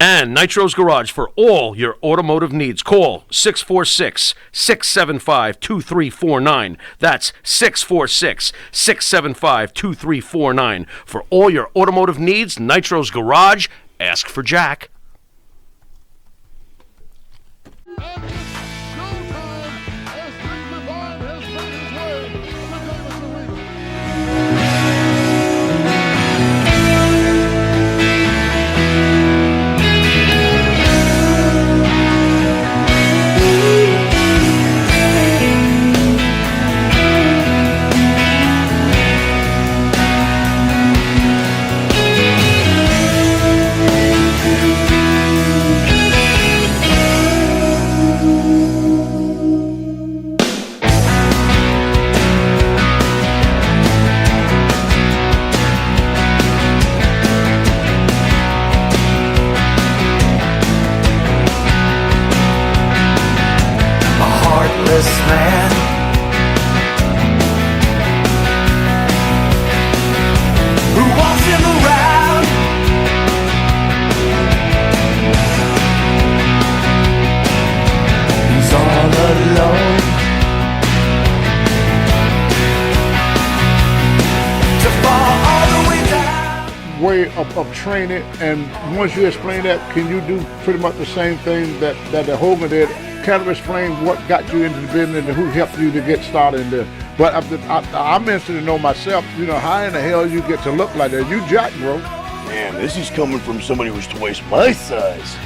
And Nitro's Garage for all your automotive needs. Call 646-675-2349. That's 646-675-2349. For all your automotive needs, Nitro's Garage. Ask for Jack. Man who walks him around, he's all alone to fall all the way down. Way of training, and once you explain that, can you do pretty much the same thing that the Hogan did? Kind of explain what got you into the business and who helped you to get started in there. But I'm interested to know myself, how in the hell you get to look like that? You jack, bro. Man, this is coming from somebody who's twice my size.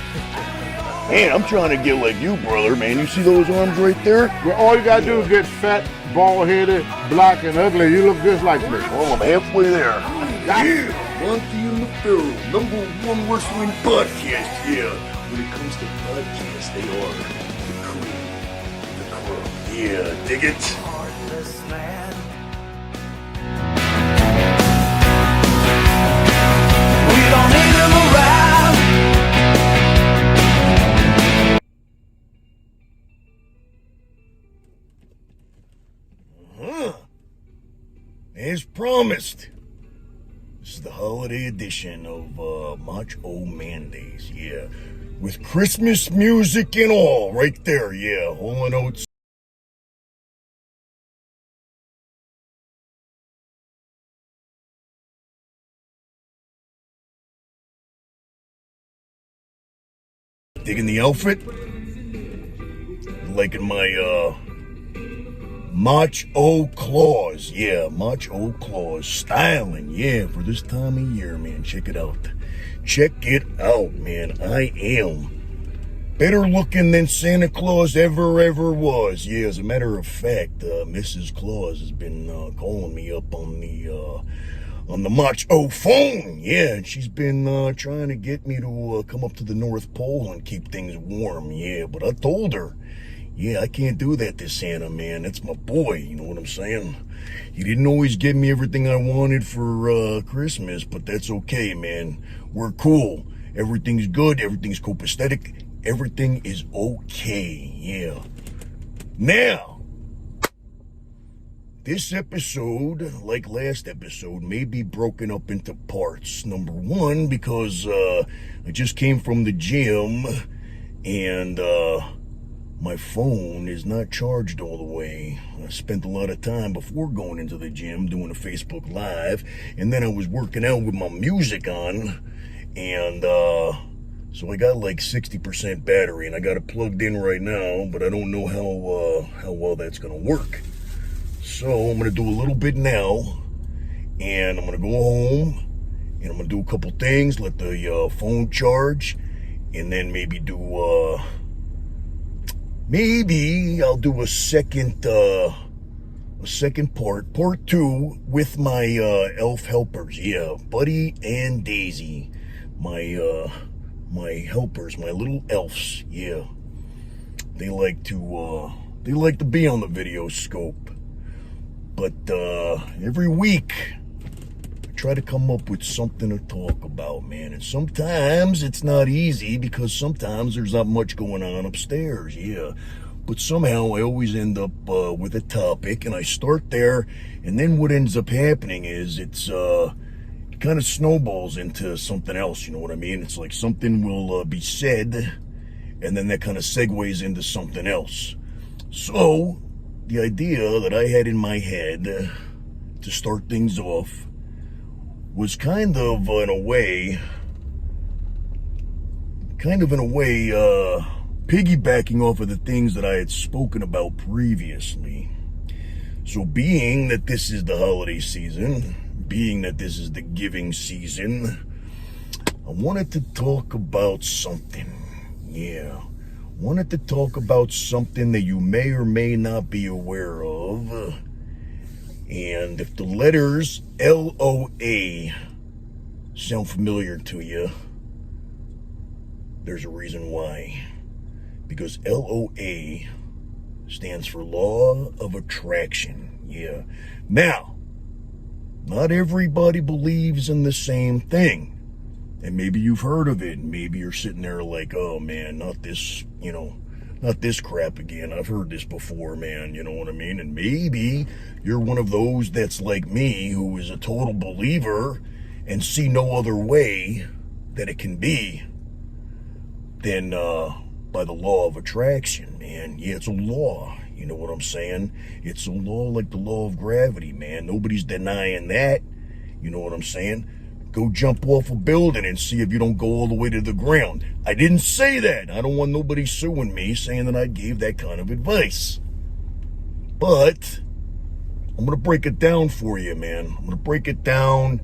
Man, I'm trying to get like you, brother, man. You see those arms right there? Well, all you gotta do is get fat, bald-headed, black, and ugly. You look just like me. Well, I'm halfway there. Yeah. Monty and the Pharaoh, #1 wrestling podcast. Yeah, when it comes to podcasts, they are the cream, the crumb. Yeah, dig it? Heartless man. We don't need him around. As promised, this is the holiday edition of Motch-0-Mandays, yeah. With Christmas music and all, right there, yeah. Hall & Oates. Digging the outfit? Liking my, Motch-O claws, yeah, Motch-O claws, styling, yeah, for this time of year, man. Check it out. Check it out, man. I am better looking than Santa Claus ever was. Yeah, as a matter of fact, Mrs. Claus has been calling me up on the Motch-O phone. Yeah, and she's been trying to get me to come up to the North Pole and keep things warm. Yeah, but I told her, yeah, I can't do that to Santa, man. That's my boy, you know what I'm saying? He didn't always give me everything I wanted for Christmas, but that's okay, man. We're cool. Everything's good. Everything's copacetic. Everything is okay, yeah. Now, this episode, like last episode, may be broken up into parts. Number one, because I just came from the gym, and my phone is not charged all the way. I spent a lot of time before going into the gym doing a Facebook Live, and then I was working out with my music on, and so I got like 60% battery, and I got it plugged in right now, but I don't know how well that's gonna work. So I'm gonna do a little bit now, and I'm gonna go home, and I'm gonna do a couple things, let the phone charge, and then maybe do maybe I'll do a second part two with my elf helpers. Yeah, Buddy and Daisy, my helpers, my little elves. Yeah, they like to be on the video scope. But every week I try to come up with something to talk about, man. And sometimes it's not easy because sometimes there's not much going on upstairs, yeah. But somehow I always end up with a topic, and I start there, and then what ends up happening is it's it kind of snowballs into something else, you know what I mean? It's like something will be said, and then that kind of segues into something else. So, the idea that I had in my head to start things off was kind of in a way, piggybacking off of the things that I had spoken about previously. So being that this is the holiday season, being that this is the giving season, I wanted to talk about something. Yeah. Wanted to talk about something that you may or may not be aware of. And if the letters LOA sound familiar to you, there's a reason why. Because LOA stands for Law of Attraction. Yeah. Now, not everybody believes in the same thing. And maybe you've heard of it. Maybe you're sitting there like, oh man, not this, not this crap again. I've heard this before, man. You know what I mean? And maybe you're one of those that's like me, who is a total believer and see no other way that it can be than by the law of attraction, man. Yeah, it's a law. You know what I'm saying? It's a law like the law of gravity, man. Nobody's denying that. You know what I'm saying? Go jump off a building and see if you don't go all the way to the ground. I didn't say that. I don't want nobody suing me saying that I gave that kind of advice. But I'm going to break it down for you, man. I'm going to break it down.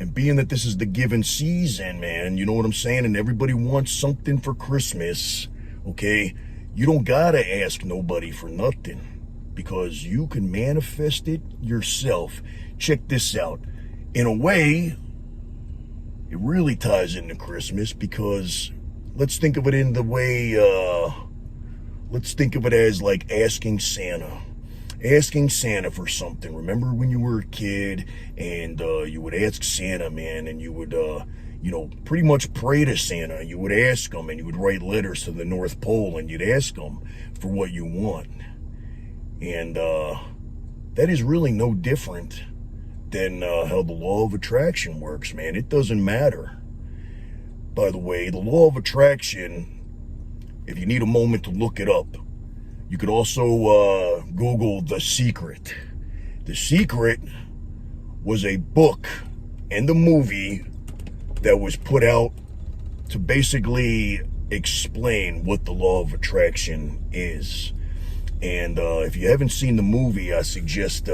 And being that this is the giving season, man, you know what I'm saying? And everybody wants something for Christmas, okay? You don't got to ask nobody for nothing, because you can manifest it yourself. Check this out. In a way, it really ties into Christmas, because let's think of it in the way, let's think of it as like asking Santa. Asking Santa for something. Remember when you were a kid and you would ask Santa, man, and you would, pretty much pray to Santa. You would ask him, and you would write letters to the North Pole, and you'd ask him for what you want. And that is really no different than how the law of attraction works, man. It doesn't matter. By the way, the law of attraction, if you need a moment to look it up, you could also Google The Secret. The Secret was a book and a movie that was put out to basically explain what the law of attraction is. And if you haven't seen the movie, I suggest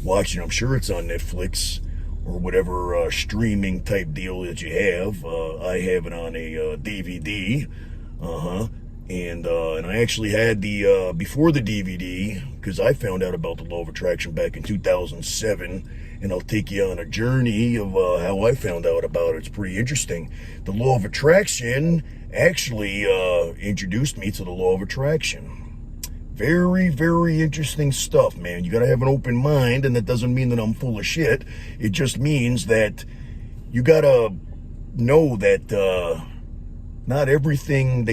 watching. I'm sure it's on Netflix or whatever streaming type deal that you have. I have it on a DVD. And I actually had the before the DVD, because I found out about the law of attraction back in 2007, and I'll take you on a journey of how I found out about it. It's pretty interesting. The law of attraction actually introduced me to the law of attraction. Very, very interesting stuff, man. You gotta have an open mind, and that doesn't mean that I'm full of shit. It just means that you gotta know that not everything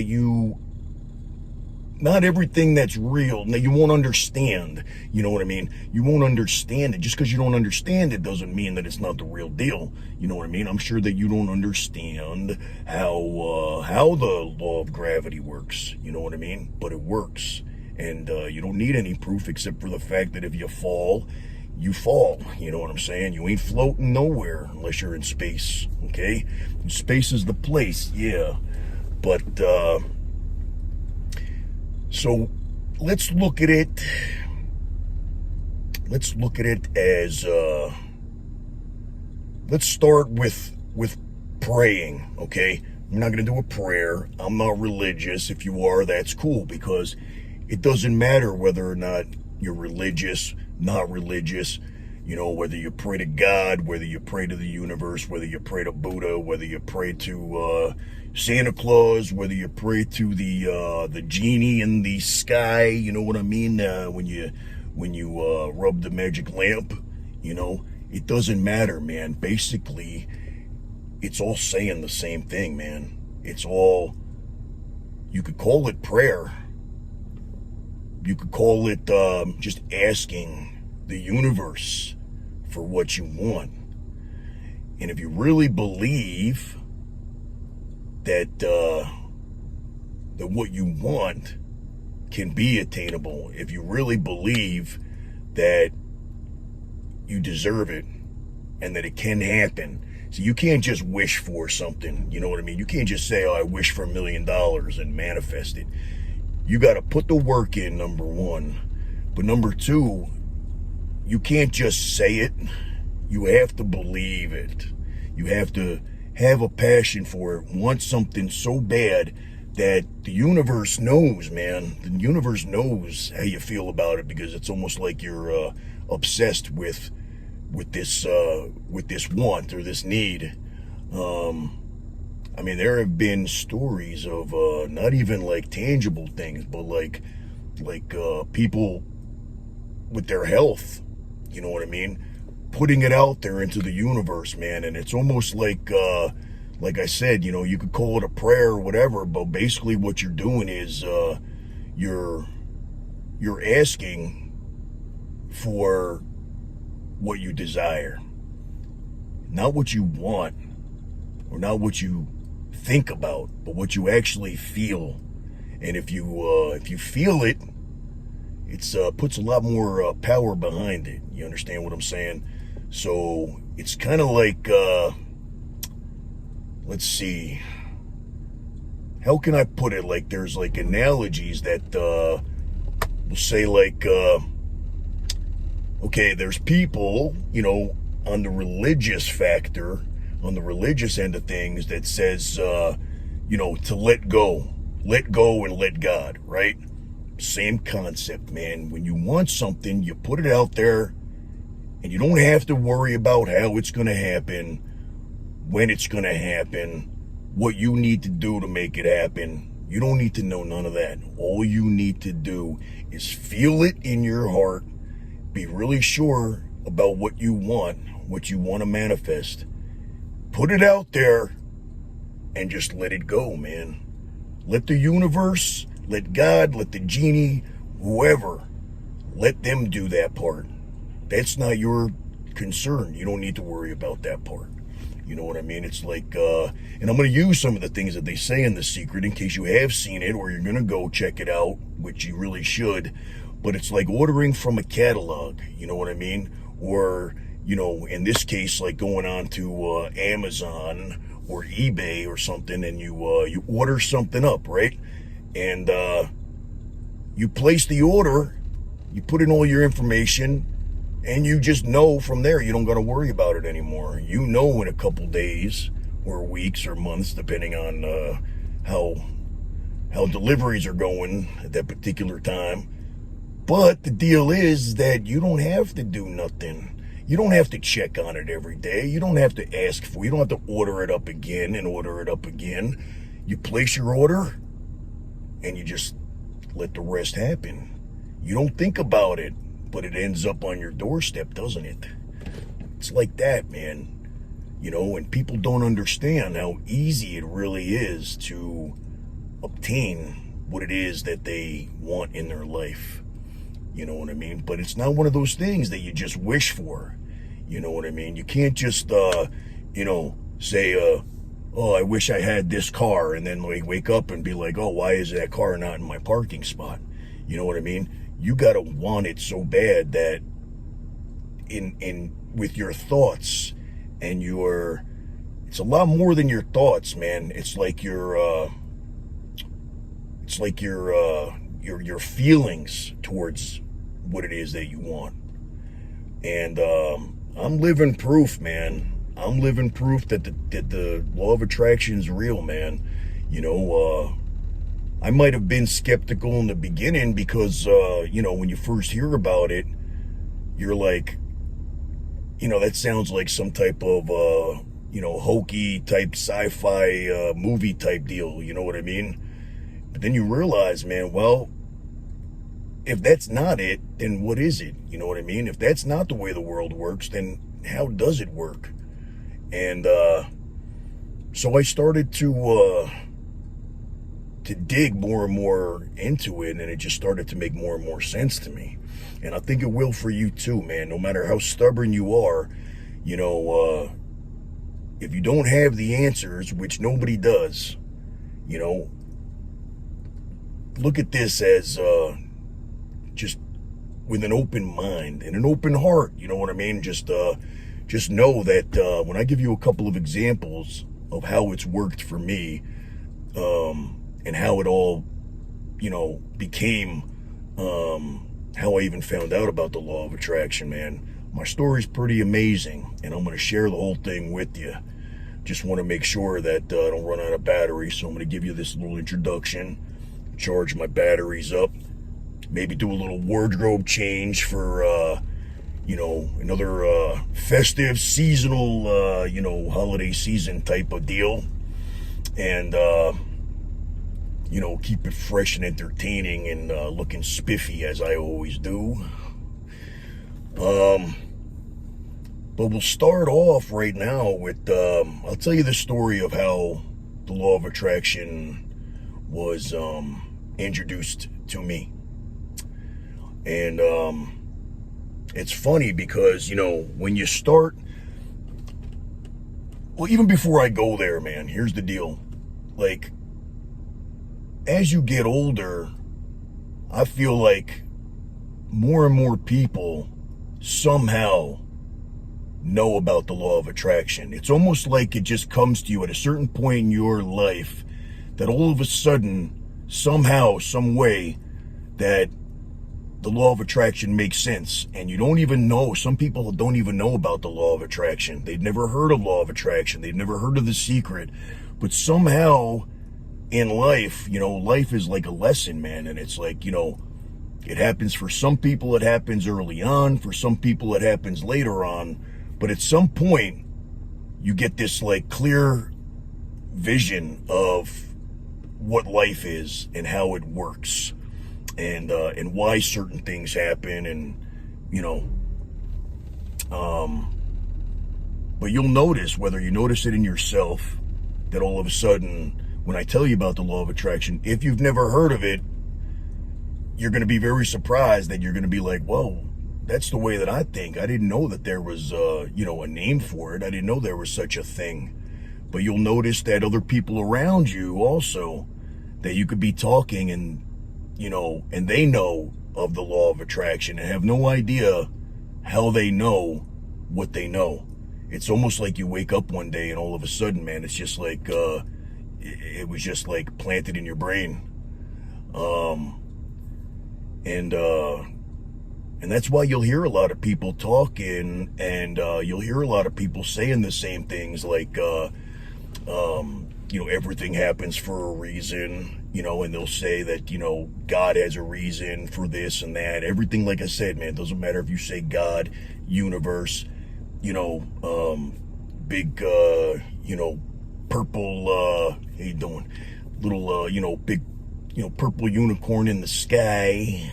that's real, now you won't understand, you know what I mean? You won't understand it. Just because you don't understand it doesn't mean that it's not the real deal, you know what I mean? I'm sure that you don't understand how the law of gravity works, you know what I mean? But it works, and you don't need any proof except for the fact that if you fall, you fall, you know what I'm saying? You ain't floating nowhere unless you're in space, okay? Space is the place, yeah. But, so let's look at it as, let's start with praying, okay? I'm not going to do a prayer. I'm not religious. If you are, that's cool, because it doesn't matter whether or not you're religious, not religious, you know, whether you pray to God, whether you pray to the universe, whether you pray to Buddha, whether you pray to Santa Claus, whether you pray to the genie in the sky, you know what I mean? When you rub the magic lamp, you know, it doesn't matter, man. Basically, it's all saying the same thing, man. It's all, you could call it prayer. You could call it just asking the universe for what you want. And if you really believe that that what you want can be attainable, if you really believe that you deserve it and that it can happen. So you can't just wish for something, you know what I mean? You can't just say, oh, I wish for $1 million and manifest it. You got to put the work in, number one. But number two, you can't just say it. You have to believe it. You have to have a passion for it, want something so bad that the universe knows, man. The universe knows how you feel about it, because it's almost like you're obsessed with this want or this need. I mean, there have been stories of not even like tangible things, but like people with their health, you know what I mean, putting it out there into the universe, man. And it's almost like I said, you know, you could call it a prayer or whatever, but basically what you're doing is you're asking for what you desire, not what you want or not what you think about, but what you actually feel. And if you feel it, it's puts a lot more power behind it. You understand what I'm saying? So it's kind of like let's see, how can I put it? Like, there's like analogies that will say, like, okay, there's people, you know, on the religious factor, on the religious end of things, that says, you know, to let go and let God, right? Same concept, man. When you want something, you put it out there, and you don't have to worry about how it's going to happen, when it's going to happen, what you need to do to make it happen. You don't need to know none of that. All you need to do is feel it in your heart, be really sure about what you want to manifest, put it out there, and just let it go, man. Let the universe, let God, let the genie, whoever, let them do that part. That's not your concern. You don't need to worry about that part. You know what I mean? It's like, and I'm going to use some of the things that they say in The Secret in case you have seen it or you're going to go check it out, which you really should. But it's like ordering from a catalog, you know what I mean? Or, you know, in this case, like going on to Amazon or eBay or something, and you order something up, right? And you place the order, you put in all your information, and you just know from there. You don't got to worry about it anymore. You know in a couple days or weeks or months, depending on how deliveries are going at that particular time. But the deal is that you don't have to do nothing. You don't have to check on it every day. You don't have to ask for it. You don't have to order it up again and order it up again. You place your order, and you just let the rest happen. You don't think about it, but it ends up on your doorstep, doesn't it? It's like that, man. You know, and people don't understand how easy it really is to obtain what it is that they want in their life. You know what I mean? But it's not one of those things that you just wish for. You know what I mean? You can't just, you know, say, oh, I wish I had this car, and then like wake up and be like, oh, why is that car not in my parking spot? You know what I mean? You gotta want it so bad that in with your thoughts and it's a lot more than your thoughts, man. It's like your feelings towards what it is that you want. And I'm living proof, man. I'm living proof that the law of attraction is real, man. You know, I might have been skeptical in the beginning because, you know, when you first hear about it, you're like, you know, that sounds like some type of, you know, hokey type sci-fi movie type deal. You know what I mean? But then you realize, man, well, if that's not it, then what is it? You know what I mean? If that's not the way the world works, then how does it work? And so I started to dig more and more into it, and it just started to make more and more sense to me. And I think it will for you too, man. No matter how stubborn you are, you know, if you don't have the answers, which nobody does, you know, look at this as just with an open mind and an open heart. You know what I mean? Just know that when I give you a couple of examples of how it's worked for me, and how it all, you know, became, how I even found out about the law of attraction, man. My story's pretty amazing, and I'm going to share the whole thing with you. Just want to make sure that I don't run out of battery, so I'm going to give you this little introduction, charge my batteries up, maybe do a little wardrobe change for, you know, another festive, seasonal, you know, holiday season type of deal. And, you know, keep it fresh and entertaining and looking spiffy as I always do. But we'll start off right now with, I'll tell you the story of how the law of attraction was introduced to me. And it's funny because, you know, when you start, well, even before I go there, man, here's the deal. Like, as you get older, I feel like more and more people somehow know about the law of attraction. It's almost like it just comes to you at a certain point in your life that all of a sudden, somehow, some way, that the law of attraction makes sense. And you don't even know, some people don't even know about the law of attraction. They've never heard of law of attraction. They've never heard of The Secret. But somehow in life, you know, life is like a lesson, man. And it's like, you know, it happens for some people, it happens early on. For some people, it happens later on. But at some point, you get this like clear vision of what life is and how it works, and why certain things happen, and you know. But you'll notice, whether you notice it in yourself, that all of a sudden, when I tell you about the law of attraction, if you've never heard of it, you're going to be very surprised that you're going to be like, whoa, that's the way that I think. I didn't know that there was, you know, a name for it. I didn't know there was such a thing. But you'll notice that other people around you also, that you could be talking and, you know, and they know of the law of attraction and have no idea how they know what they know. It's almost like you wake up one day and all of a sudden, man, it's just like, it was just like planted in your brain. And that's why you'll hear a lot of people talking, and you'll hear a lot of people saying the same things, like, you know, everything happens for a reason, you know, and they'll say that, you know, God has a reason for this and that. Everything, like I said, man, it doesn't matter if you say God, universe, you know, big, you know, purple, how you doing? Little, you know, big, you know, purple unicorn in the sky.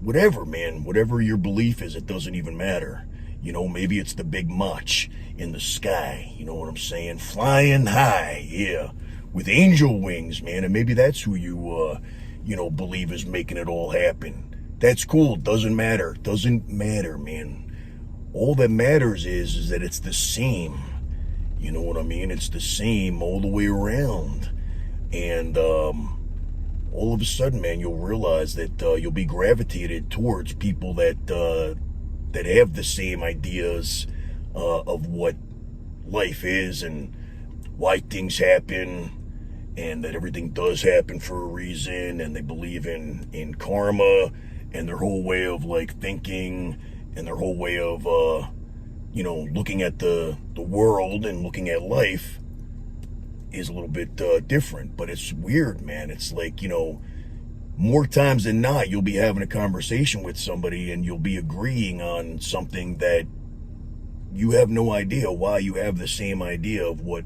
Whatever, man, whatever your belief is, it doesn't even matter. You know, maybe it's the big Motch in the sky, you know what I'm saying? Flying high, yeah, with angel wings, man, and maybe that's who you, you know, believe is making it all happen. That's cool, doesn't matter, man. All that matters is that it's the same, you know what I mean? It's the same all the way around. And, all of a sudden, man, you'll realize that you'll be gravitated towards people that that have the same ideas of what life is and why things happen, and that everything does happen for a reason, and they believe in karma, and their whole way of like thinking, and their whole way of you know, looking at the world and looking at life is a little bit different. But it's weird, man. It's like, you know, more times than not, you'll be having a conversation with somebody and you'll be agreeing on something that you have no idea why you have the same idea of what,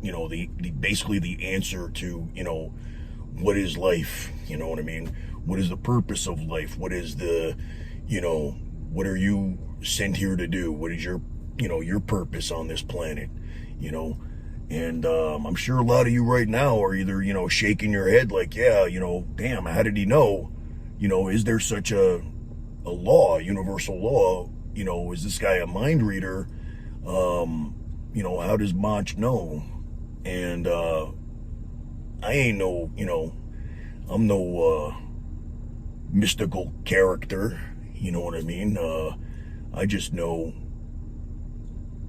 you know, the basically the answer to, you know, what is life, you know what I mean? What is the purpose of life? What is the, you know, what are you sent here to do? What is your, you know, your purpose on this planet, you know? And I'm sure a lot of you right now are either, you know, shaking your head like, yeah, you know, damn, how did he know? You know, is there such a law, a universal law? You know, is this guy a mind reader? You how does Motch know? And I ain't no, I'm no mystical character, you know what I mean? I just know,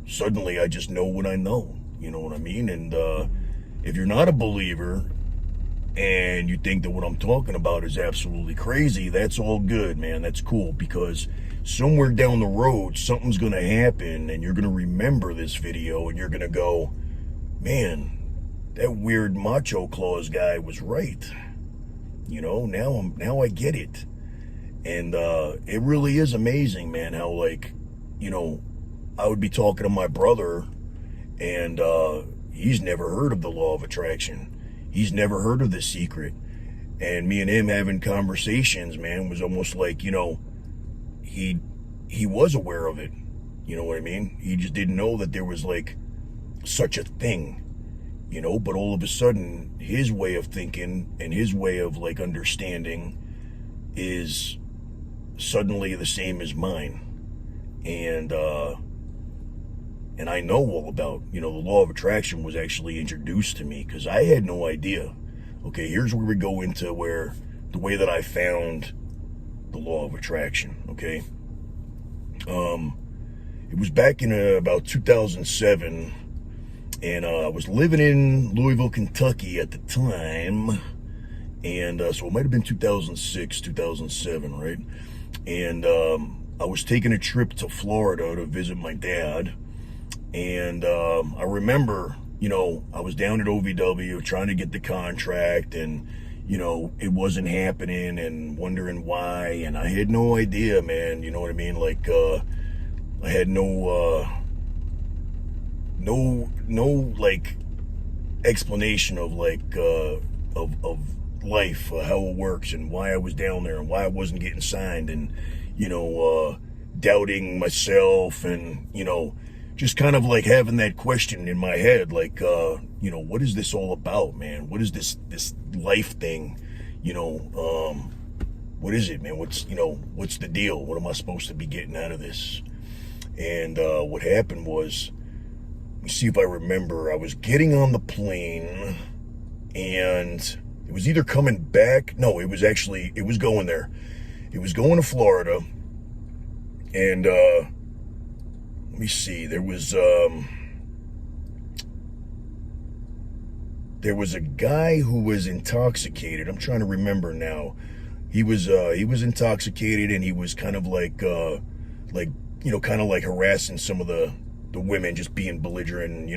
suddenly I just know what I know, you know what I mean? And if you're not a believer and you think that what I'm talking about is absolutely crazy, that's all good, man. That's cool, because somewhere down the road, something's going to happen and you're going to remember this video and you're going to go, man, that weird Macho Claus guy was right. Now I get it. And it really is amazing, man, how, like, I would be talking to my brother and he's never heard of the law of attraction. He's never heard of The Secret. And me and him having conversations, man, was almost like, he was aware of it. You know what I mean? He just didn't know that there was, like, such a thing, but all of a sudden his way of thinking and his way of, like, understanding is suddenly the same as mine. And I know all about, the law of attraction was actually introduced to me because I had no idea. Okay, here's where we go into where the way that I found the law of attraction, okay? It was back in about 2007, and I was living in Louisville, Kentucky at the time, and so it might have been 2006, 2007, right? And I was taking a trip to Florida to visit my dad, and I remember, I was down at OVW trying to get the contract, and it wasn't happening and wondering why, and I had no idea, man, you know what I mean? Like, I had no like explanation of, like, of life, how it works and why I was down there and why I wasn't getting signed, and, doubting myself, and, just kind of like having that question in my head, like, what is this all about, man? What is this life thing? What is it, man? What's the deal? What am I supposed to be getting out of this? And what happened was, let me see if I remember, I was getting on the plane, and it was either coming back, no, it was going there. It was going to Florida, and let me see, there was a guy who was intoxicated. I'm trying to remember now. He was intoxicated, and he was kind of like kind of like harassing some of the women, just being belligerent,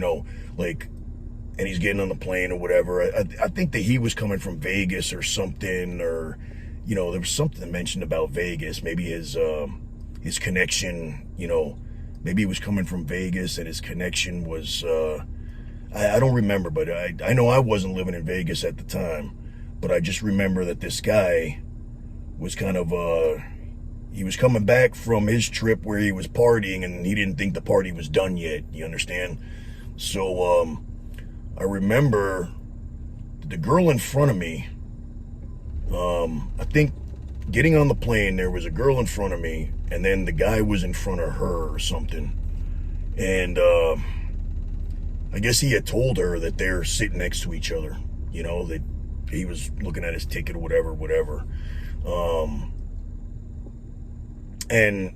like, and he's getting on the plane or whatever. I think that he was coming from Vegas or something, or, there was something mentioned about Vegas. Maybe his connection, maybe he was coming from Vegas and his connection was, I don't remember, but I know I wasn't living in Vegas at the time, but I just remember that this guy was kind of, he was coming back from his trip where he was partying, and he didn't think the party was done yet, you understand? So, I remember the girl in front of me, I think getting on the plane, there was a girl in front of me, and then the guy was in front of her or something. And I guess he had told her that they're sitting next to each other, that he was looking at his ticket or whatever. And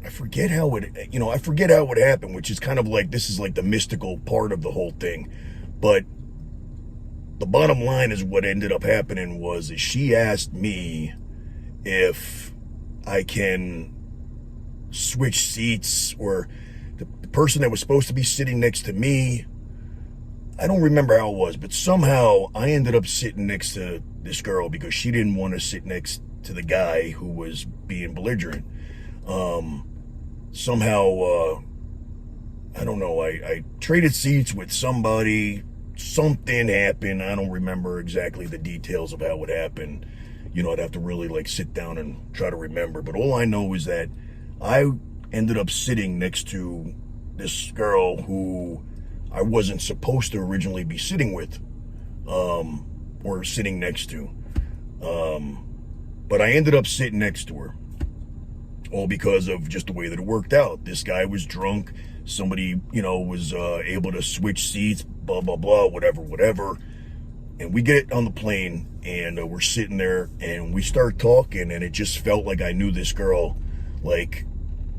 I forget how it happened, which is kind of like, this is like the mystical part of the whole thing. But the bottom line is what ended up happening is she asked me if I can switch seats, or the person that was supposed to be sitting next to me, I don't remember how it was, but somehow I ended up sitting next to this girl because she didn't want to sit next to the guy who was being belligerent. Somehow, I don't know, I traded seats with somebody, something happened, I don't remember exactly the details of how it happened. I'd have to really, like, sit down and try to remember, but all I know is that I ended up sitting next to this girl who I wasn't supposed to originally be sitting with, or sitting next to. But I ended up sitting next to her, all because of just the way that it worked out. This guy was drunk, somebody, was able to switch seats, blah, blah, blah, whatever. And we get on the plane, and we're sitting there, and we start talking, and it just felt like I knew this girl. Like,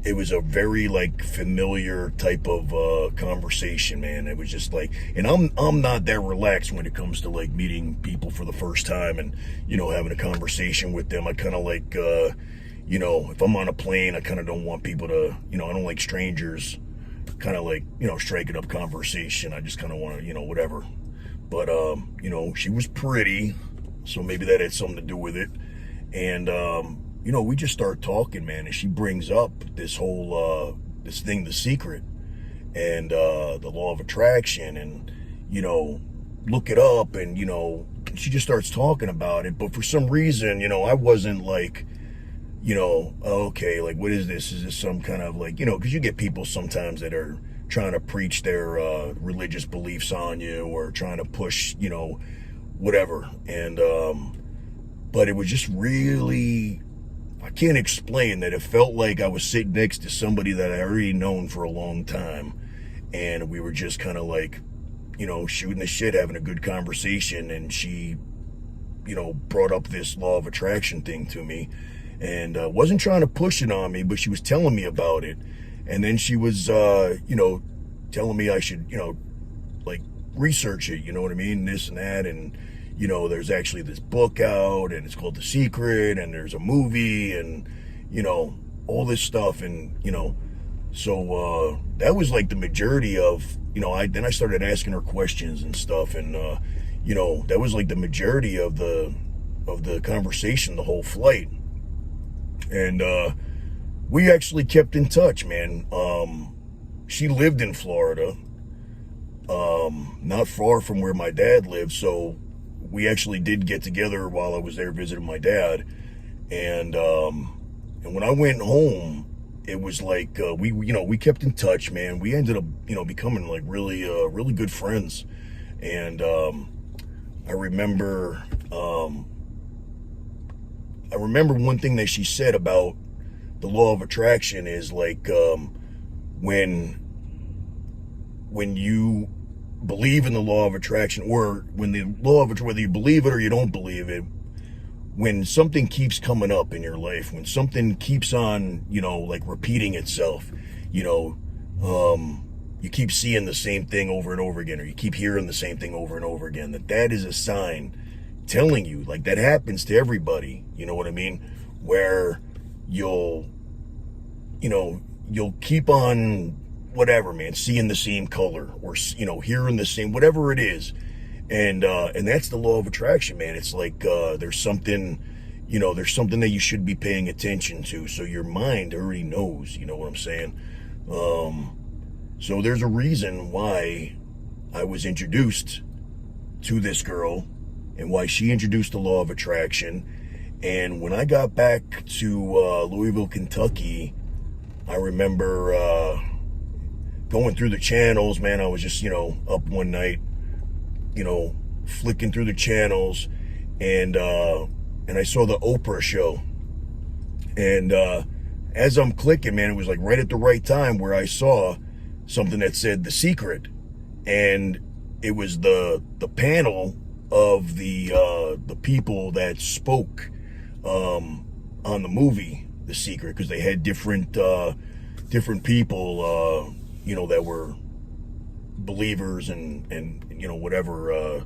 it was a very, like, familiar type of conversation, man. It was just like, and I'm not that relaxed when it comes to, like, meeting people for the first time and, having a conversation with them. I kind of like, if I'm on a plane, I kind of don't want people to, I don't like strangers kind of like, striking up conversation. I just kind of want to, whatever. But, she was pretty, so maybe that had something to do with it. And, we just start talking, man, and she brings up this whole, this thing, The Secret, and the law of attraction, and, look it up, and, she just starts talking about it. But for some reason, I wasn't like, okay, like, what is this? Is this some kind of like, because you get people sometimes that are trying to preach their religious beliefs on you, or trying to push, whatever. And, but it was just really, I can't explain that. It felt like I was sitting next to somebody that I already known for a long time. And we were just kind of like, shooting the shit, having a good conversation. And she, brought up this law of attraction thing to me. And wasn't trying to push it on me, but she was telling me about it. And then she was, telling me I should, like, research it, you know what I mean? This and that. And, there's actually this book out, and it's called The Secret, and there's a movie, and, all this stuff. And, so that was like the majority of, then I started asking her questions and stuff. And, that was like the majority of the conversation, the whole flight. And we actually kept in touch, man. She lived in Florida, not far from where my dad lived, so we actually did get together while I was there visiting my dad. And when I went home, it was like we kept in touch, man. We ended up becoming like really good friends. And I remember one thing that she said about the law of attraction is like, when you believe in the law of attraction, or when the law of, whether you believe it or you don't believe it, when something keeps coming up in your life, when something keeps on, like repeating itself, you keep seeing the same thing over and over again, or you keep hearing the same thing over and over again, that is a sign telling you, like, that happens to everybody, you know what I mean? Where you'll keep on, whatever, man, seeing the same color, or, hearing the same, whatever it is. And that's the law of attraction, man. It's like, there's something that you should be paying attention to. So your mind already knows, you know what I'm saying? So there's a reason why I was introduced to this girl, and why she introduced the law of attraction. And when I got back to Louisville, Kentucky, I remember going through the channels, man. I was just, up one night, flicking through the channels, and I saw the Oprah show. And as I'm clicking, man, it was like right at the right time where I saw something that said The Secret. And it was the panel of the people that spoke on the movie The Secret, because they had different people that were believers and whatever,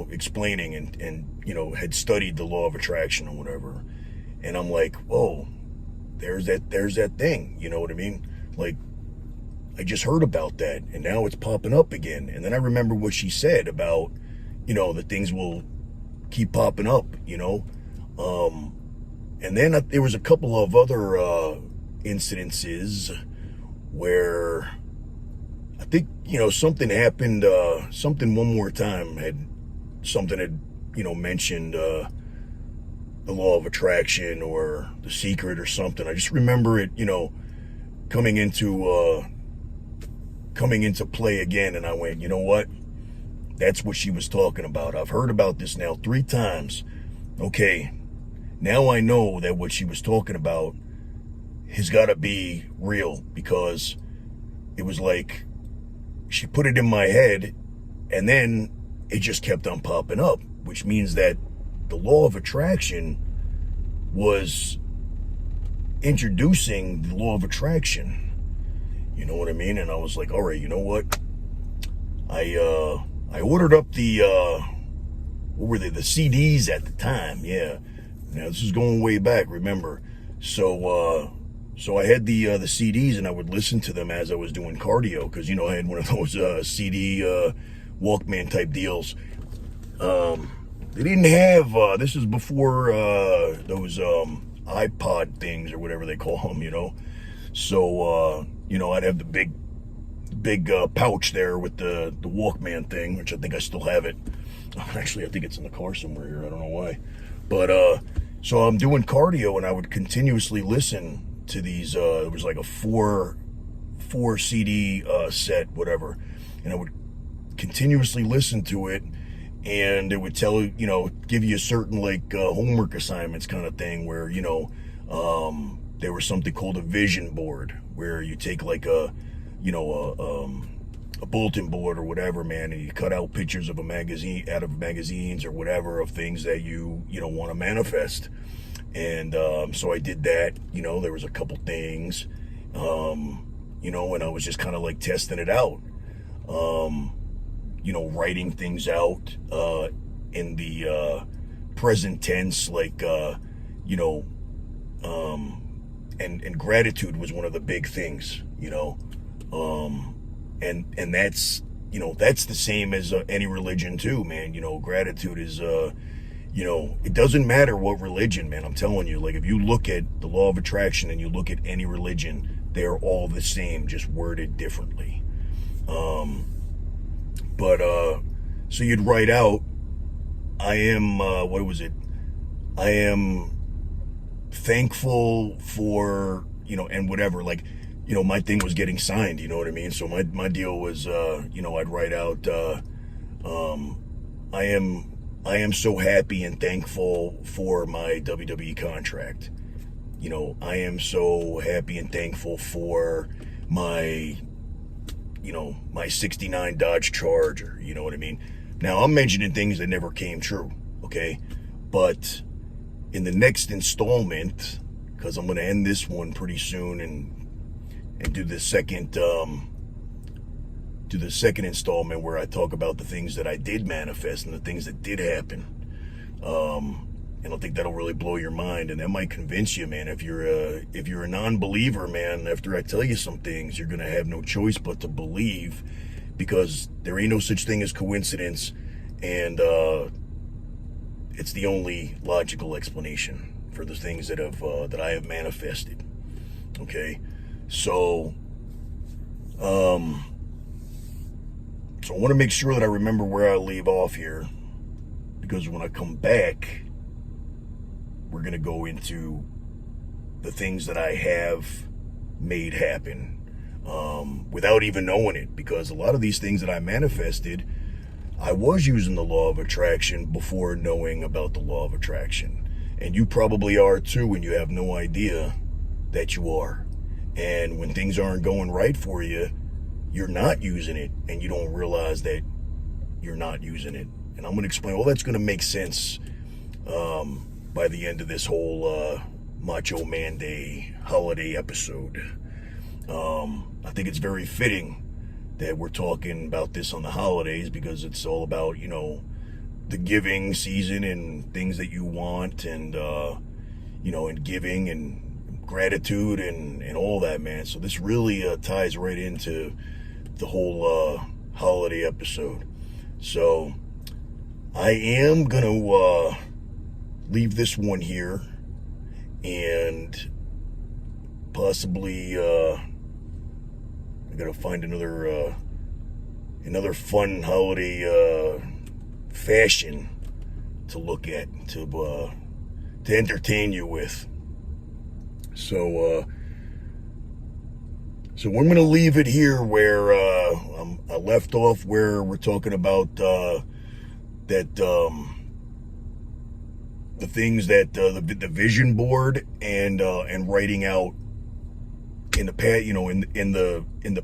explaining and had studied the law of attraction or whatever. And I'm like, whoa, there's that thing, you know what I mean? Like, I just heard about that, and now it's popping up again. And then I remember what she said about, that things will keep popping up, and then there was a couple of other incidences where I think, something happened, something one more time had mentioned the law of attraction or The Secret or something. I just remember it, coming into play again, and I went, you know what? That's what she was talking about. I've heard about this now 3 times. Okay, now I know that what she was talking about has got to be real, because it was like she put it in my head and then it just kept on popping up, which means that the law of attraction was introducing the law of attraction. You know what I mean? And I was like, all right, you know what? I ordered up the what were they? The CDs at the time. Yeah. Now this is going way back, remember? So I had the CDs, and I would listen to them as I was doing cardio, because I had one of those CD Walkman type deals. They didn't have this is before those iPod things or whatever they call them, So I'd have the big pouch there with the Walkman thing, which I think I still have it. Actually, I think it's in the car somewhere here. I don't know why. But so I'm doing cardio, and I would continuously listen to these. It was like a four CD set, whatever, and I would continuously listen to it, and it would tell give you a certain homework assignments kind of thing, where there was something called a vision board, where you take a bulletin board or whatever, man, and you cut out pictures of out of magazines or whatever, of things that you want to manifest. And so I did that. There was a couple things, and I was just kind of testing it out, writing things out in the present tense, and gratitude was one of the big things, and that's the same as any religion too, man. Gratitude is it doesn't matter what religion, man. I'm telling you, if you look at the law of attraction and you look at any religion, they're all the same, just worded differently. So you'd write out, I am what was it? I am thankful for and whatever, my thing was getting signed, you know what I mean? So my deal was I'd write out I am so happy and thankful for my WWE contract. I am so happy and thankful for my my 69 Dodge Charger, you know what I mean? Now I'm mentioning things that never came true, okay? But in the next installment, because I'm going to end this one pretty soon and do the second installment, where I talk about the things that I did manifest and the things that did happen. And I think that'll really blow your mind, and that might convince you, man. If you're a non-believer, man, after I tell you some things, you're going to have no choice but to believe, because there ain't no such thing as coincidence, and it's the only logical explanation for the things that I have manifested. Okay, so I want to make sure that I remember where I leave off here, because when I come back, we're going to go into the things that I have made happen without even knowing it, because a lot of these things that I manifested, I was using the law of attraction before knowing about the law of attraction. And you probably are too, and you have no idea that you are. And when things aren't going right for you, you're not using it, and you don't realize that you're not using it. And I'm going to explain all that's going to make sense by the end of this whole Motch-0-Manday holiday episode. I think it's very fitting that we're talking about this on the holidays, because it's all about, the giving season and things that you want, and, and giving and gratitude and all that, man. So this really ties right into the whole holiday episode. So I am going to leave this one here, and possibly I got to find another fun holiday fashion to look at, to entertain you with. So I'm going to leave it here where I left off, where we're talking about that the things that the vision board and writing out in the past, in the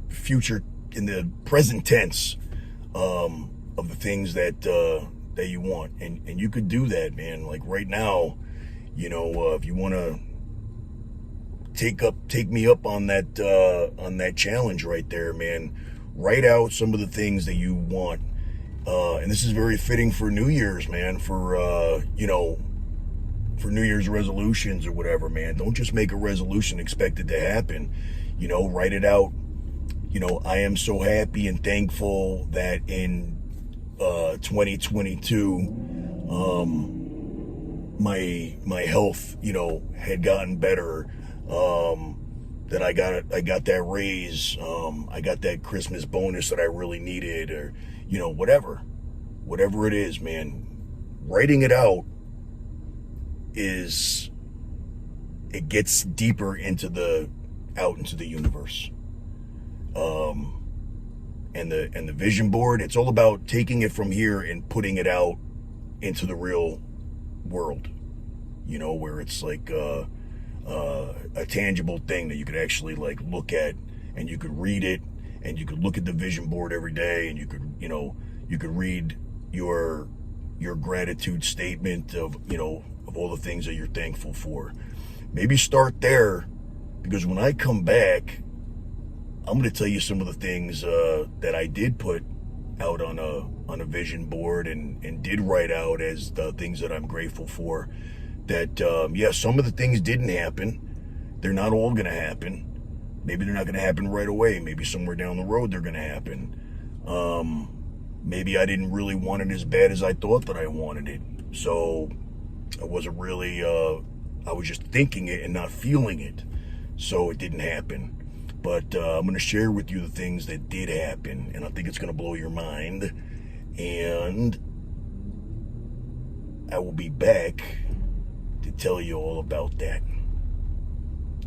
future, in the present tense, of the things that you want, and you could do that, man. Like right now, if you want to take me up on that challenge right there, man. Write out some of the things that you want, and this is very fitting for New Year's, man. For for New Year's resolutions or whatever, man. Don't just make a resolution, expect it to happen. Write it out. I am so happy and thankful that in 2022, my health, had gotten better. That I got that raise. I got that Christmas bonus that I really needed, or whatever it is, man. Writing it out it gets deeper into the universe. And the vision board, it's all about taking it from here and putting it out into the real world, where it's like a tangible thing that you could actually like look at, and you could read it, and you could look at the vision board every day, and you could read your gratitude statement of all the things that you're thankful for. Maybe start there, because when I come back, I'm going to tell you some of the things that I did put out on a vision board and did write out as the things that I'm grateful for. That some of the things didn't happen. They're not all going to happen. Maybe they're not going to happen right away. Maybe somewhere down the road they're going to happen. Maybe I didn't really want it as bad as I thought that I wanted it. So I wasn't really, I was just thinking it and not feeling it. So it didn't happen. But I'm going to share with you the things that did happen, and I think it's going to blow your mind. And I will be back to tell you all about that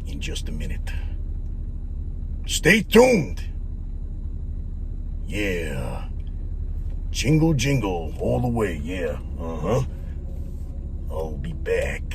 in just a minute. Stay tuned. Yeah. Jingle, jingle, all the way. Yeah. I'll be back.